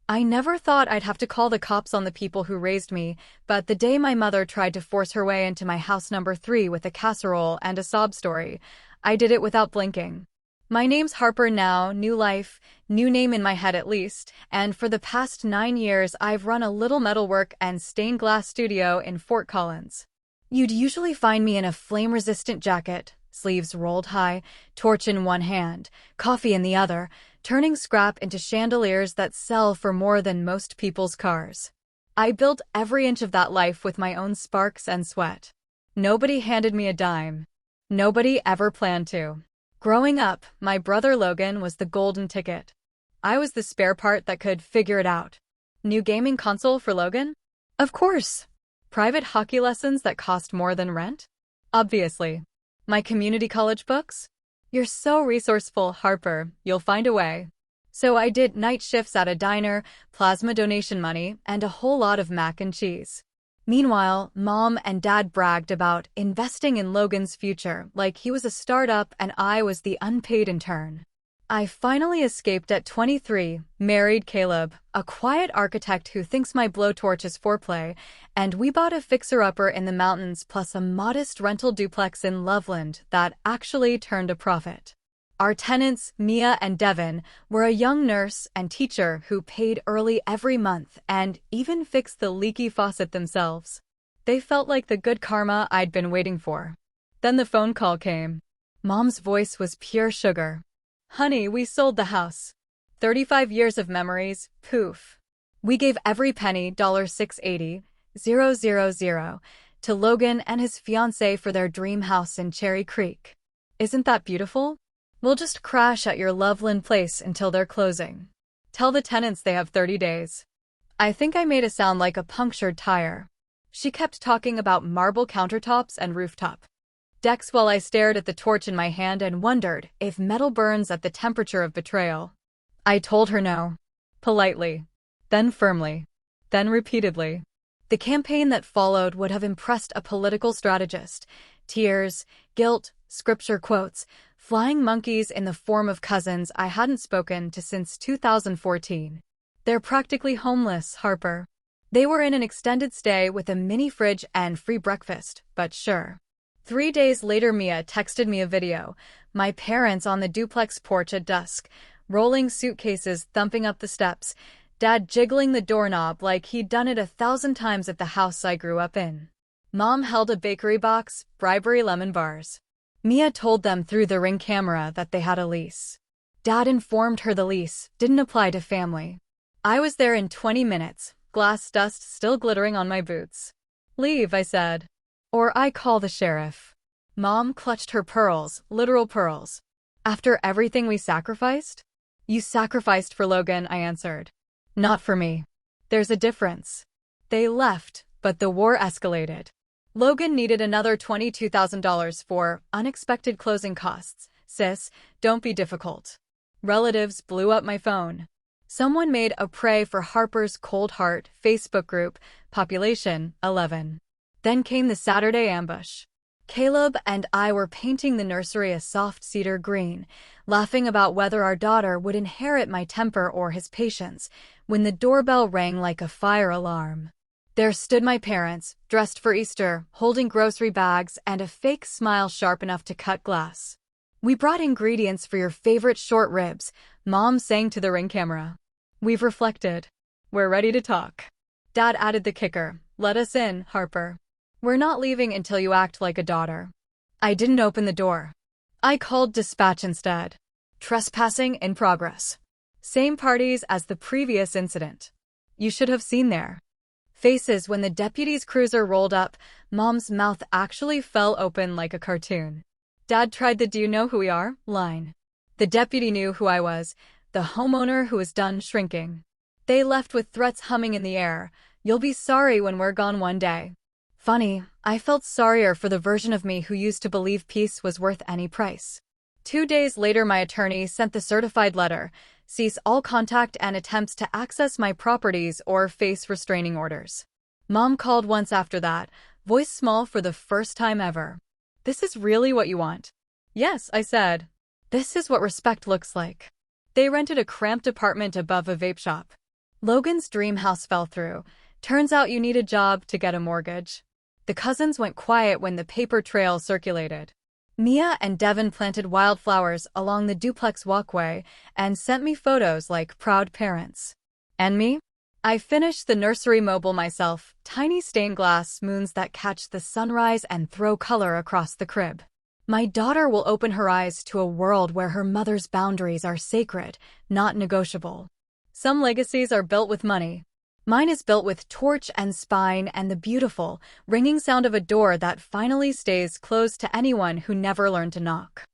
I never thought I'd have to call the cops on the people who raised me, but the day my mother tried to force her way into my house number 3 with a casserole and a sob story, I did it without blinking. My name's Harper now, new life, new name in my head at least, and for the past 9 years I've run a little metalwork and stained glass studio in Fort Collins. You'd usually find me in a flame-resistant jacket, sleeves rolled high, torch in one hand, coffee in the other, turning scrap into chandeliers that sell for more than most people's cars. I built every inch of that life with my own sparks and sweat. Nobody handed me a dime. Nobody ever planned to. Growing up, my brother Logan was the golden ticket. I was the spare part that could figure it out. New gaming console for Logan? Of course. Private hockey lessons that cost more than rent? Obviously. My community college books? You're so resourceful, Harper, you'll find a way. So I did night shifts at a diner, plasma donation money, and a whole lot of mac and cheese. Meanwhile, Mom and Dad bragged about investing in Logan's future like he was a startup and I was the unpaid intern. I finally escaped at 23, married Caleb, a quiet architect who thinks my blowtorch is foreplay, and we bought a fixer-upper in the mountains plus a modest rental duplex in Loveland that actually turned a profit. Our tenants, Mia and Devin, were a young nurse and teacher who paid early every month and even fixed the leaky faucet themselves. They felt like the good karma I'd been waiting for. Then the phone call came. Mom's voice was pure sugar. Honey, we sold the house. 35 years of memories, poof. We gave every penny, $680,000, to Logan and his fiancée for their dream house in Cherry Creek. Isn't that beautiful? We'll just crash at your Loveland place until they're closing. Tell the tenants they have 30 days. I think I made it sound like a punctured tire. She kept talking about marble countertops and rooftop decks while I stared at the torch in my hand and wondered if metal burns at the temperature of betrayal. I told her no. Politely. Then firmly. Then repeatedly. The campaign that followed would have impressed a political strategist. Tears, guilt, scripture quotes, flying monkeys in the form of cousins I hadn't spoken to since 2014. They're practically homeless, Harper. They were in an extended stay with a mini fridge and free breakfast, but sure. 3 days later Mia texted me a video, my parents on the duplex porch at dusk, rolling suitcases thumping up the steps, Dad jiggling the doorknob like he'd done it 1,000 times at the house I grew up in. Mom held a bakery box, bribery lemon bars. Mia told them through the Ring camera that they had a lease. Dad informed her the lease didn't apply to family. I was there in 20 minutes, glass dust still glittering on my boots. Leave, I said. Or I call the sheriff. Mom clutched her pearls, literal pearls. After everything we sacrificed? You sacrificed for Logan, I answered. Not for me. There's a difference. They left, but the war escalated. Logan needed another $22,000 for unexpected closing costs. Sis, don't be difficult. Relatives blew up my phone. Someone made a pray for Harper's Cold Heart Facebook group, population 11. Then came the Saturday ambush. Caleb and I were painting the nursery a soft cedar green, laughing about whether our daughter would inherit my temper or his patience, when the doorbell rang like a fire alarm. There stood my parents, dressed for Easter, holding grocery bags and a fake smile sharp enough to cut glass. We brought ingredients for your favorite short ribs, Mom sang to the Ring camera. We've reflected. We're ready to talk. Dad added the kicker. Let us in, Harper. We're not leaving until you act like a daughter. I didn't open the door. I called dispatch instead. Trespassing in progress. Same parties as the previous incident. You should have seen their faces when the deputy's cruiser rolled up. Mom's mouth actually fell open like a cartoon. Dad tried the "do you know who we are" line. The deputy knew who I was, the homeowner who was done shrinking. They left with threats humming in the air. You'll be sorry when we're gone one day. Funny, I felt sorrier for the version of me who used to believe peace was worth any price. 2 days later my attorney sent the certified letter, cease all contact and attempts to access my properties or face restraining orders. Mom called once after that, voice small for the first time ever. This is really what you want? Yes, I said. This is what respect looks like. They rented a cramped apartment above a vape shop. Logan's dream house fell through. Turns out you need a job to get a mortgage. The cousins went quiet when the paper trail circulated. Mia and Devin planted wildflowers along the duplex walkway and sent me photos like proud parents. And me? I finished the nursery mobile myself, tiny stained glass moons that catch the sunrise and throw color across the crib. My daughter will open her eyes to a world where her mother's boundaries are sacred, not negotiable. Some legacies are built with money. Mine is built with torch and spine and the beautiful, ringing sound of a door that finally stays closed to anyone who never learned to knock.